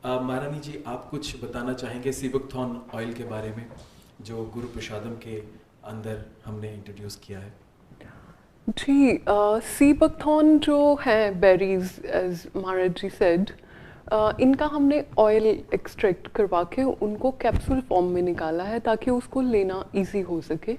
महारानी जी, आप कुछ बताना चाहेंगे सीबकथॉर्न ऑयल के बारे में जो गुरु प्रसादम के अंदर हमने इंट्रोड्यूस किया है? जी, सीबकथॉर्न जो है बेरीज, एज महाराज जी सेड, इनका हमने ऑयल एक्सट्रैक्ट करवा के उनको कैप्सूल फॉर्म में निकाला है ताकि उसको लेना इजी हो सके।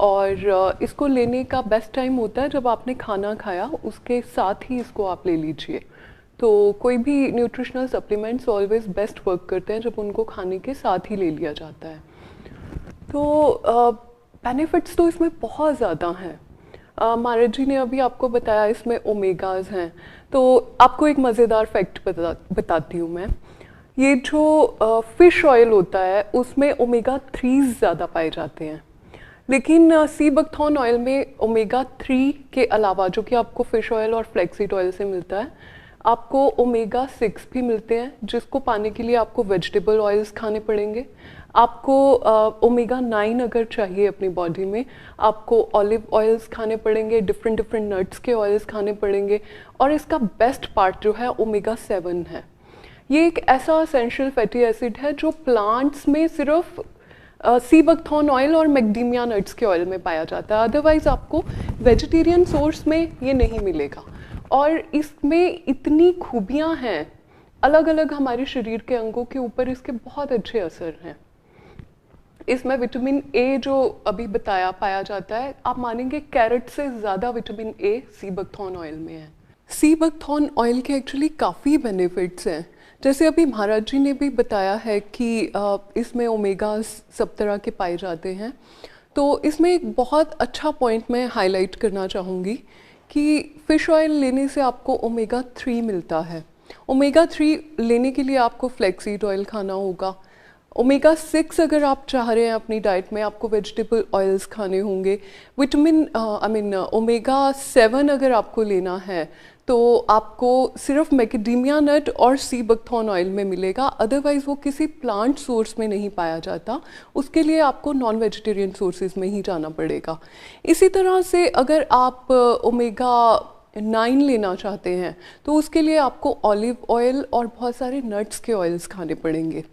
और इसको लेने का बेस्ट टाइम होता है जब आपने खाना खाया उसके साथ ही इसको आप ले लीजिए। तो कोई भी nutritional supplements always best work करते हैं जब उनको खाने के साथ ही ले लिया जाता है। तो बेनिफिट्स तो इसमें बहुत ज़्यादा हैं। महाराज जी ने अभी आपको बताया इसमें ओमेगाज हैं, तो आपको एक मज़ेदार फैक्ट बताती हूँ मैं। ये जो फिश ऑयल होता है उसमें ओमेगा 3 ज़्यादा पाए जाते हैं, लेकिन सीबकथॉर्न ऑयल में ओमेगा 3 के अलावा, जो कि आपको फिश ऑयल और फ्लैक्सीड ऑयल से मिलता है, आपको ओमेगा 6 भी मिलते हैं, जिसको पाने के लिए आपको वेजिटेबल ऑयल्स खाने पड़ेंगे। आपको ओमेगा 9 अगर चाहिए अपनी बॉडी में, आपको ऑलिव ऑयल्स खाने पड़ेंगे, डिफरेंट डिफरेंट नट्स के ऑयल्स खाने पड़ेंगे। और इसका बेस्ट पार्ट जो है ओमेगा 7 है। ये एक ऐसा एसेंशियल फैटी एसिड है जो प्लांट्स में सिर्फ सीबकथॉर्न ऑयल और मैक्डेमिया नट्स के ऑयल में पाया जाता है, अदरवाइज आपको वेजिटेरियन सोर्स में ये नहीं मिलेगा। और इसमें इतनी खूबियाँ हैं, अलग अलग हमारे शरीर के अंगों के ऊपर इसके बहुत अच्छे असर हैं। इसमें विटामिन ए जो अभी बताया पाया जाता है, आप मानेंगे कैरेट से ज़्यादा विटामिन ए सीबकथॉर्न ऑयल में है। सीबकथॉर्न ऑयल के एक्चुअली काफ़ी बेनिफिट्स हैं, जैसे अभी महाराज जी ने भी बताया है कि इसमें ओमेगा सब तरह के पाए जाते हैं। तो इसमें एक बहुत अच्छा पॉइंट मैं हाईलाइट करना चाहूँगी कि फ़िश ऑयल लेने से आपको ओमेगा 3 मिलता है। ओमेगा 3 लेने के लिए आपको फ्लैक्सीड ऑयल खाना होगा। ओमेगा 6 अगर आप चाह रहे हैं अपनी डाइट में, आपको वेजिटेबल ऑयल्स खाने होंगे। विटामिन ओमेगा 7 अगर आपको लेना है तो आपको सिर्फ मैकेडेमिया नट और सीबकथॉर्न ऑयल में मिलेगा, अदरवाइज़ वो किसी प्लांट सोर्स में नहीं पाया जाता। उसके लिए आपको नॉन वेजिटेरियन सोर्सेज में ही जाना पड़ेगा। इसी तरह से अगर आप ओमेगा 9 लेना चाहते हैं तो उसके लिए आपको ऑलिव ऑयल और बहुत सारे नट्स के ऑयल्स खाने पड़ेंगे।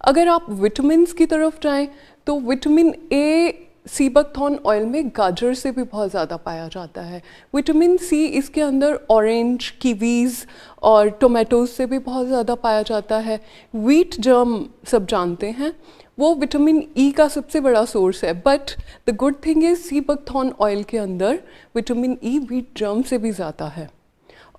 अगर आप विटामिन्स की तरफ जाएं तो विटामिन ए सीबकथॉर्न ऑयल में गाजर से भी बहुत ज़्यादा पाया जाता है। विटामिन सी इसके अंदर ऑरेंज, कीवीज़ और टोमेटोज से भी बहुत ज़्यादा पाया जाता है। व्हीट जर्म सब जानते हैं, वो विटामिन ई का सबसे बड़ा सोर्स है, but the good thing is sea buckthorn oil के अंदर विटामिन ई व्हीट जर्म से भी ज़्यादा है।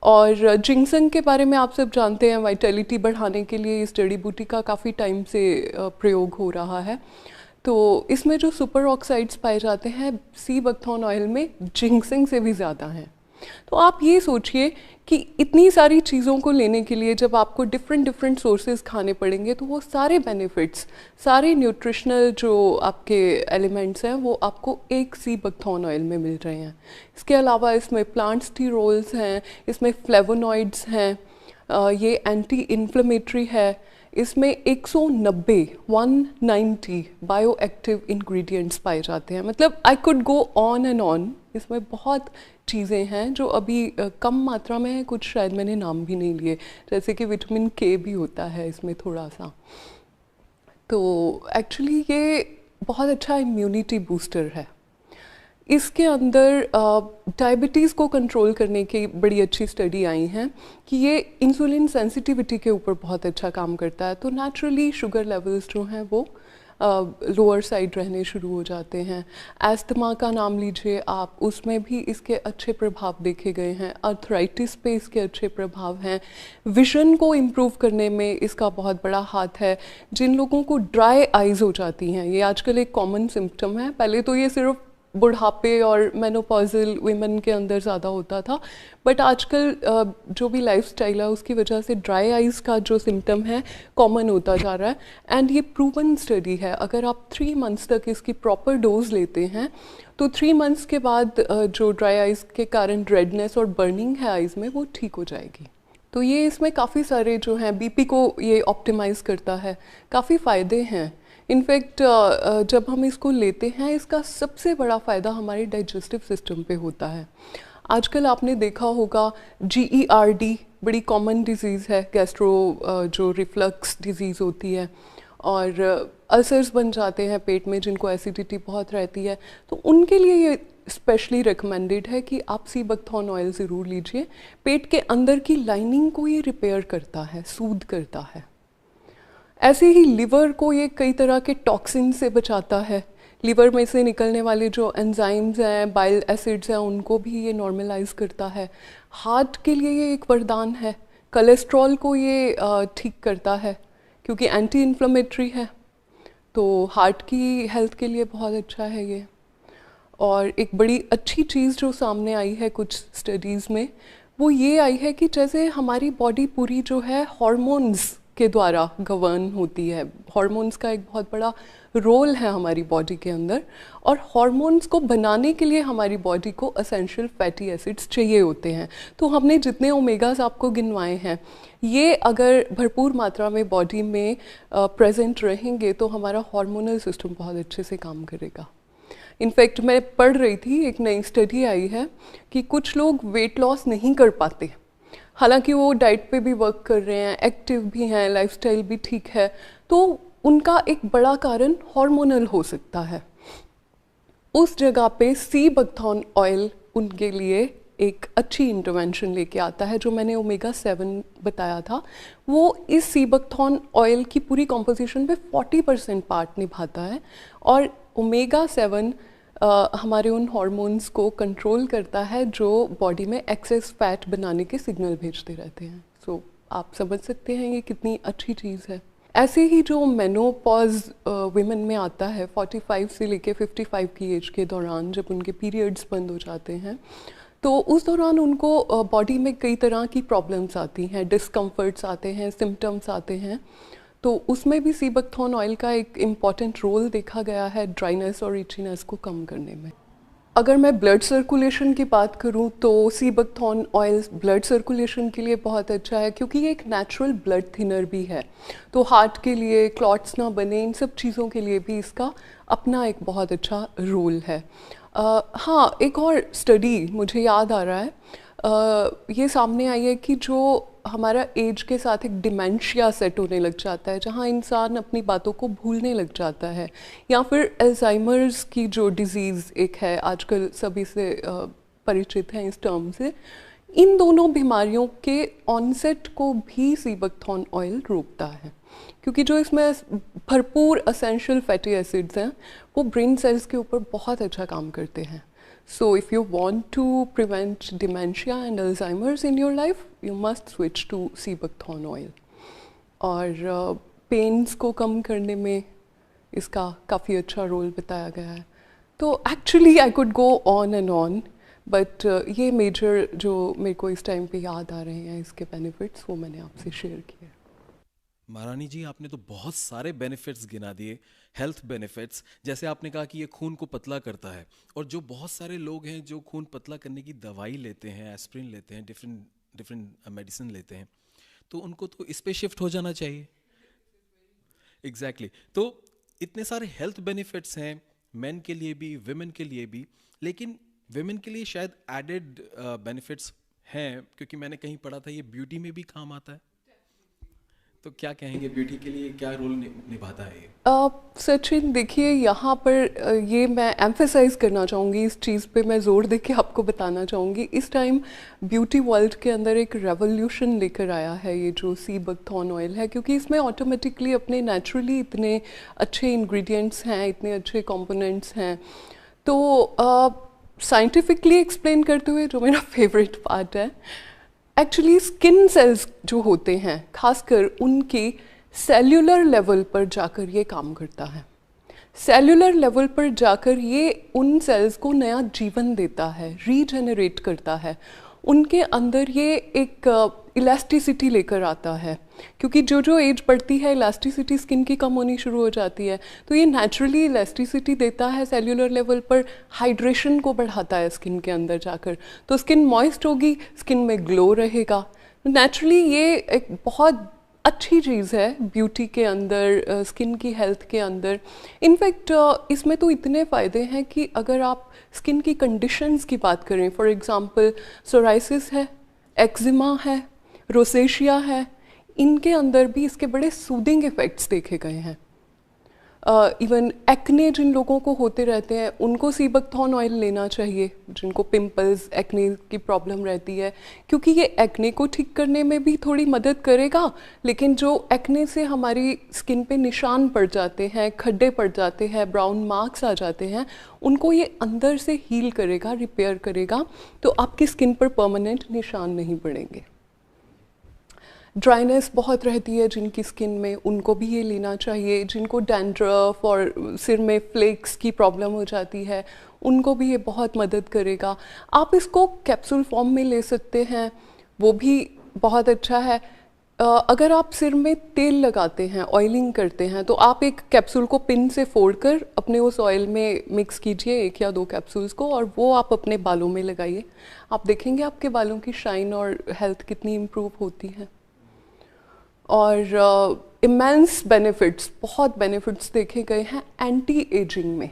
और जिंक्सन के बारे में आप सब जानते हैं, वाइटलिटी बढ़ाने के लिए इस जड़ी बूटी का काफ़ी टाइम से प्रयोग हो रहा है। तो इसमें जो सुपर ऑक्साइड्स पाए जाते हैं सीबकथॉर्न ऑयल में जिंक्सिंग से भी ज़्यादा हैं। तो आप ये सोचिए कि इतनी सारी चीज़ों को लेने के लिए जब आपको डिफरेंट डिफरेंट सोर्सेज खाने पड़ेंगे तो वो सारे बेनिफिट्स, सारे न्यूट्रिशनल जो आपके एलिमेंट्स हैं वो आपको एक सीबकथॉर्न ऑयल में मिल रहे हैं। इसके अलावा इसमें प्लांट स्टीरोल्स हैं, इसमें फ्लेवोनॉइड्स हैं, ये एंटी इन्फ्लेमेटरी है। इसमें 190 बायो एक्टिव इंग्रेडिएंट्स पाए जाते हैं। मतलब I could go on and on. इसमें बहुत चीज़ें हैं जो अभी कम मात्रा में है, कुछ शायद मैंने नाम भी नहीं लिए, जैसे कि विटामिन के भी होता है इसमें थोड़ा सा। तो एक्चुअली ये बहुत अच्छा इम्यूनिटी बूस्टर है। इसके अंदर डायबिटीज़ को कंट्रोल करने की बड़ी अच्छी स्टडी आई हैं कि ये इंसुलिन सेंसिटिविटी के ऊपर बहुत अच्छा काम करता है। तो नेचुरली शुगर लेवल्स जो हैं वो लोअर साइड रहने शुरू हो जाते हैं। एस्थमा का नाम लीजिए आप, उसमें भी इसके अच्छे प्रभाव देखे गए हैं। अर्थराइटिस पे इसके अच्छे प्रभाव हैं। विजन को इम्प्रूव करने में इसका बहुत बड़ा हाथ है। जिन लोगों को ड्राई आइज़ हो जाती हैं, ये आजकल एक कॉमन सिम्टम है। पहले तो ये सिर्फ बुढ़ापे और मेनोपॉजल वीमेन के अंदर ज़्यादा होता था, बट आजकल जो भी लाइफस्टाइल है उसकी वजह से ड्राई आइज़ का जो सिम्टम है कॉमन होता जा रहा है। एंड ये प्रूवन स्टडी है, अगर आप 3 मंथ्स तक इसकी प्रॉपर डोज लेते हैं तो 3 मंथ्स के बाद जो ड्राई आइज़ के कारण रेडनेस और बर्निंग है आइज़ में वो ठीक हो जाएगी। तो ये इसमें काफ़ी सारे जो हैं, बीपी को ये ऑप्टिमाइज़ करता है, काफ़ी फ़ायदे हैं। इनफैक्ट जब हम इसको लेते हैं इसका सबसे बड़ा फ़ायदा हमारे डाइजेस्टिव सिस्टम पे होता है। आजकल आपने देखा होगा GERD बड़ी कॉमन डिजीज़ है गैस्ट्रो जो रिफ्लक्स डिजीज़ होती है, और अल्सर्स बन जाते हैं पेट में जिनको एसिडिटी बहुत रहती है, तो उनके लिए ये स्पेशली रिकमेंडेड है कि आप सी बकथॉर्न ऑयल ज़रूर लीजिए। पेट के अंदर की लाइनिंग को ये रिपेयर करता है, सूद करता है। ऐसे ही लिवर को ये कई तरह के टॉक्सिन से बचाता है। लिवर में से निकलने वाले जो एंजाइम्स हैं, बाइल एसिड्स हैं, उनको भी ये नॉर्मलाइज करता है। हार्ट के लिए ये एक वरदान है। कोलेस्ट्रॉल को ये ठीक करता है क्योंकि एंटी इन्फ्लेमेटरी है, तो हार्ट की हेल्थ के लिए बहुत अच्छा है ये। और एक बड़ी अच्छी चीज़ जो सामने आई है कुछ स्टडीज़ में, वो ये आई है कि जैसे हमारी बॉडी पूरी जो है हॉर्मोन्स के द्वारा गवर्न होती है। हॉर्मोन्स का एक बहुत बड़ा रोल है हमारी बॉडी के अंदर, और हॉर्मोन्स को बनाने के लिए हमारी बॉडी को एसेंशियल फैटी एसिड्स चाहिए होते हैं। तो हमने जितने ओमेगास आपको गिनवाए हैं, ये अगर भरपूर मात्रा में बॉडी में प्रेजेंट रहेंगे तो हमारा हार्मोनल सिस्टम बहुत अच्छे से काम करेगा। इनफैक्ट मैं पढ़ रही थी, एक नई स्टडी आई है कि कुछ लोग वेट लॉस नहीं कर पाते, हालांकि वो डाइट पे भी वर्क कर रहे हैं, एक्टिव भी हैं, लाइफस्टाइल भी ठीक है, तो उनका एक बड़ा कारण हार्मोनल हो सकता है। उस जगह पे सी बकथॉर्न ऑयल उनके लिए एक अच्छी इंटरवेंशन लेके आता है। जो मैंने ओमेगा 7 बताया था, वो इस सी बकथॉर्न ऑयल की पूरी कॉम्पोजिशन पे 40% पार्ट निभाता है, और ओमेगा 7 हमारे उन हार्मोन्स को कंट्रोल करता है जो बॉडी में एक्सेस फैट बनाने के सिग्नल भेजते रहते हैं। सो आप समझ सकते हैं ये कितनी अच्छी चीज़ है। ऐसे ही जो मेनोपॉज विमेन में आता है 45 से लेके 55 की एज के दौरान, जब उनके पीरियड्स बंद हो जाते हैं, तो उस दौरान उनको बॉडी में कई तरह की प्रॉब्लम्स आती हैं, डिस्कम्फर्ट्स आते हैं, सिम्टम्स आते हैं, तो उसमें भी सी बकथॉर्न ऑयल का एक इम्पॉर्टेंट रोल देखा गया है ड्राइनेस और इचीनेस को कम करने में। अगर मैं ब्लड सर्कुलेशन की बात करूं तो sea buckthorn oil blood circulation के लिए बहुत अच्छा है, क्योंकि ये एक नेचुरल ब्लड थिनर भी है। तो हार्ट के लिए, क्लॉट्स ना बने, इन सब चीज़ों के लिए भी इसका अपना एक बहुत अच्छा रोल है। हाँ, एक और स्टडी मुझे याद आ रहा है, ये सामने आई है कि जो हमारा एज के साथ एक डिमेंशिया सेट होने लग जाता है, जहाँ इंसान अपनी बातों को भूलने लग जाता है, या फिर अल्जाइमर्स की जो डिज़ीज़ एक है, आजकल सभी से परिचित हैं इस टर्म से, इन दोनों बीमारियों के ऑनसेट को भी सी बकथॉर्न ऑयल रोकता है, क्योंकि जो इसमें भरपूर एसेंशियल फैटी एसिड्स हैं वो ब्रेन सेल्स के ऊपर बहुत अच्छा काम करते हैं। So if you want to prevent dementia and Alzheimer's in your life, you must switch to sea buckthorn oil. और पेन्स को कम करने में इसका काफ़ी अच्छा रोल बताया गया है। तो actually I could go on and on, but ये मेजर जो मेरे को इस टाइम पे याद आ रहे हैं इसके बेनिफिट्स, वो मैंने आपसे शेयर किए। महारानी जी, आपने तो बहुत सारे बेनिफिट्स गिना दिए, हेल्थ बेनिफिट्स। जैसे आपने कहा कि ये खून को पतला करता है, और जो बहुत सारे लोग हैं जो खून पतला करने की दवाई लेते हैं, एस्प्रिन लेते हैं, डिफरेंट मेडिसिन लेते हैं, तो उनको तो इस पे शिफ्ट हो जाना चाहिए। एग्जैक्टली तो इतने सारे हेल्थ बेनिफिट्स हैं मेन के लिए भी, विमेन के लिए भी, लेकिन विमेन के लिए शायद एडेड बेनिफिट्स हैं, क्योंकि मैंने कहीं पढ़ा था ये ब्यूटी में भी काम आता है। तो क्या कहेंगे, ब्यूटी के लिए क्या रोल निभाता है ये? सचिन, देखिए यहाँ पर ये मैं एम्फेसाइज करना चाहूँगी, इस चीज़ पे मैं ज़ोर दे के आपको बताना चाहूँगी, इस टाइम ब्यूटी वर्ल्ड के अंदर एक रेवोल्यूशन लेकर आया है ये जो सी बकथॉर्न ऑयल है, क्योंकि इसमें ऑटोमेटिकली अपने नेचुरली इतने अच्छे इंग्रेडिएंट्स हैं, इतने अच्छे कंपोनेंट्स हैं। तो साइंटिफिकली एक्सप्लेन करते हुए जो मेरा फेवरेट पार्ट है, एक्चुअली स्किन सेल्स जो होते हैं, खासकर उनकी सेल्यूलर लेवल पर जाकर ये काम करता है। सेल्यूलर लेवल पर जाकर ये उन सेल्स को नया जीवन देता है, रीजेनरेट करता है, उनके अंदर ये एक इलास्टिसिटी लेकर आता है, क्योंकि जो जो एज बढ़ती है इलास्टिसिटी स्किन की कम होनी शुरू हो जाती है, तो ये नेचुरली इलास्टिसिटी देता है सेल्यूलर लेवल पर, हाइड्रेशन को बढ़ाता है स्किन के अंदर जाकर, तो स्किन मॉइस्ट होगी, स्किन में ग्लो रहेगा। नेचुरली ये एक बहुत अच्छी चीज़ है ब्यूटी के अंदर, स्किन की हेल्थ के अंदर। इनफैक्ट इसमें तो इतने फ़ायदे हैं कि अगर आप स्किन की कंडीशंस की बात करें, फॉर एग्जांपल सोराइसिस है, एक्जिमा है, रोसेशिया है, इनके अंदर भी इसके बड़े सूदिंग इफ़ेक्ट्स देखे गए हैं। इवन एक्ने जिन लोगों को होते रहते हैं उनको सीबकथॉर्न ऑयल लेना चाहिए, जिनको पिंपल्स एक्ने की प्रॉब्लम रहती है, क्योंकि ये एक्ने को ठीक करने में भी थोड़ी मदद करेगा, लेकिन जो एक्ने से हमारी स्किन पे निशान पड़ जाते हैं, खड्डे पड़ जाते हैं, ब्राउन मार्क्स आ जाते हैं, उनको ये अंदर से हील करेगा, रिपेयर करेगा, तो आपकी स्किन पर परमानेंट निशान नहीं पड़ेंगे। ड्राइनेस बहुत रहती है जिनकी स्किन में, उनको भी ये लेना चाहिए। जिनको डैंड्रफ और सिर में फ्लेक्स की प्रॉब्लम हो जाती है उनको भी ये बहुत मदद करेगा। आप इसको कैप्सूल फॉर्म में ले सकते हैं, वो भी बहुत अच्छा है। अगर आप सिर में तेल लगाते हैं, ऑयलिंग करते हैं, तो आप एक कैप्सूल को पिन से फोड़कर अपने उस ऑयल में मिक्स कीजिए, 1 या 2 कैप्सूल्स को, और वो आप अपने बालों में लगाइए। आप देखेंगे आपके बालों की शाइन और हेल्थ कितनी इम्प्रूव होती है। और इमेंस बेनिफिट्स, बहुत बेनिफिट्स देखे गए हैं एंटी एजिंग में।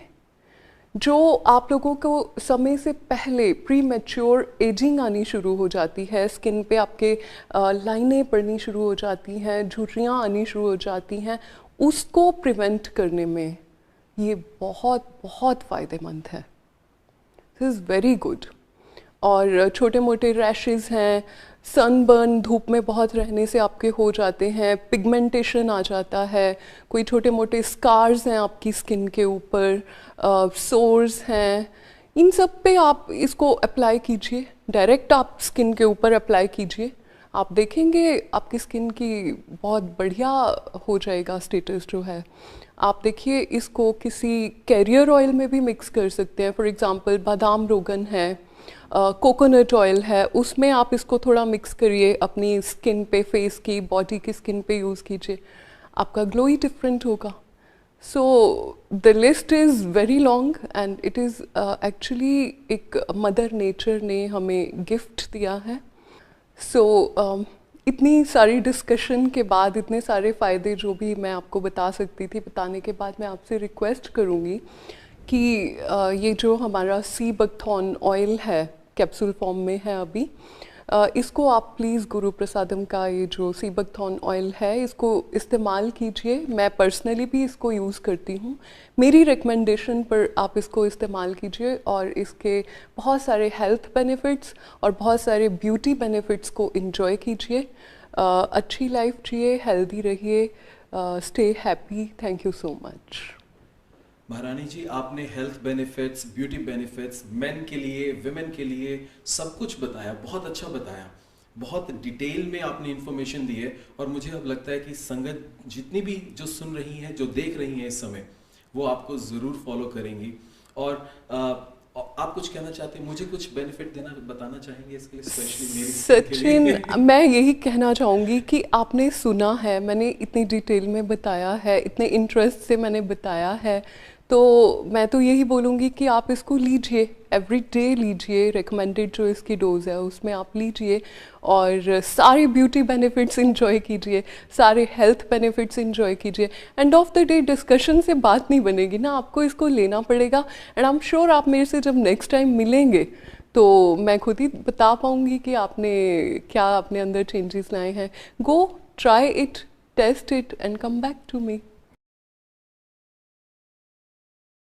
जो आप लोगों को समय से पहले प्री मैच्योर एजिंग आनी शुरू हो जाती है, स्किन पे आपके लाइनें पड़नी शुरू हो जाती हैं, झुर्रियाँ आनी शुरू हो जाती हैं, उसको प्रिवेंट करने में ये बहुत बहुत फ़ायदेमंद है। This is very good. और छोटे मोटे रैशेस हैं, सनबर्न, धूप में बहुत रहने से आपके हो जाते हैं, पिगमेंटेशन आ जाता है, कोई छोटे मोटे स्कार्स हैं आपकी स्किन के ऊपर, सोर्स हैं, इन सब पे आप इसको अप्लाई कीजिए। डायरेक्ट आप स्किन के ऊपर अप्लाई कीजिए, आप देखेंगे आपकी स्किन की बहुत बढ़िया हो जाएगा स्टेटस जो है। आप देखिए इसको किसी कैरियर ऑयल में भी मिक्स कर सकते हैं। फॉर एग्जांपल बादाम रोगन है, कोकोनट ऑयल है, उसमें आप इसको थोड़ा मिक्स करिए, अपनी स्किन पे, फेस की, बॉडी की स्किन पे यूज़ कीजिए, आपका ग्लो ही डिफरेंट होगा। So the list is very long and it is actually एक मदर नेचर ने हमें गिफ्ट दिया है। सो इतनी सारी डिस्कशन के बाद, इतने सारे फ़ायदे जो भी मैं आपको बता सकती थी, बताने के बाद मैं आपसे रिक्वेस्ट करूँगी कि ये जो हमारा सीबकथॉर्न ऑयल है, कैप्सूल फॉर्म में है अभी, इसको आप प्लीज़ गुरु प्रसादम का ये जो सीबकथॉर्न ऑयल है, इसको इस्तेमाल कीजिए। मैं पर्सनली भी इसको यूज़ करती हूँ, मेरी रिकमेंडेशन पर आप इसको इस्तेमाल कीजिए और इसके बहुत सारे हेल्थ बेनिफिट्स और बहुत सारे ब्यूटी बेनिफिट्स को एंजॉय कीजिए। अच्छी लाइफ जिए, हेल्दी रहिए, stay happy. Thank you so much. महारानी जी, आपने health benefits, beauty benefits, main के लिए, विमेन के लिए सब कुछ बताया, बहुत अच्छा बताया, बहुत डिटेल में आपने इन्फॉर्मेशन दी है। और मुझे अब लगता है कि संगत जितनी भी जो सुन रही हैं, जो देख रही हैं इस समय, वो आपको ज़रूर फॉलो करेंगी। और आप कुछ कहना चाहते हैं, मुझे कुछ बेनिफिट देना, बताना चाहेंगे इसके लिए, स्पेशली मेरी सचिन, मैं यही कहना चाहूँगी कि आपने सुना है, मैंने इतनी डिटेल में बताया है, इतने इंटरेस्ट से मैंने बताया है, तो मैं तो यही बोलूँगी कि आप इसको लीजिए, एवरी डे लीजिए, रिकमेंडेड जो इसकी डोज है उसमें आप लीजिए और सारे ब्यूटी बेनिफिट्स इंजॉय कीजिए, सारे हेल्थ बेनिफिट्स इंजॉय कीजिए। End of the day discussion से बात नहीं बनेगी ना, आपको इसको लेना पड़ेगा। एंड आई एम श्योर आप मेरे से जब नेक्स्ट टाइम मिलेंगे तो मैं खुद ही बता पाऊँगी कि आपने क्या अपने अंदर चेंजेस लाए हैं। Go try it, test it and come back to me.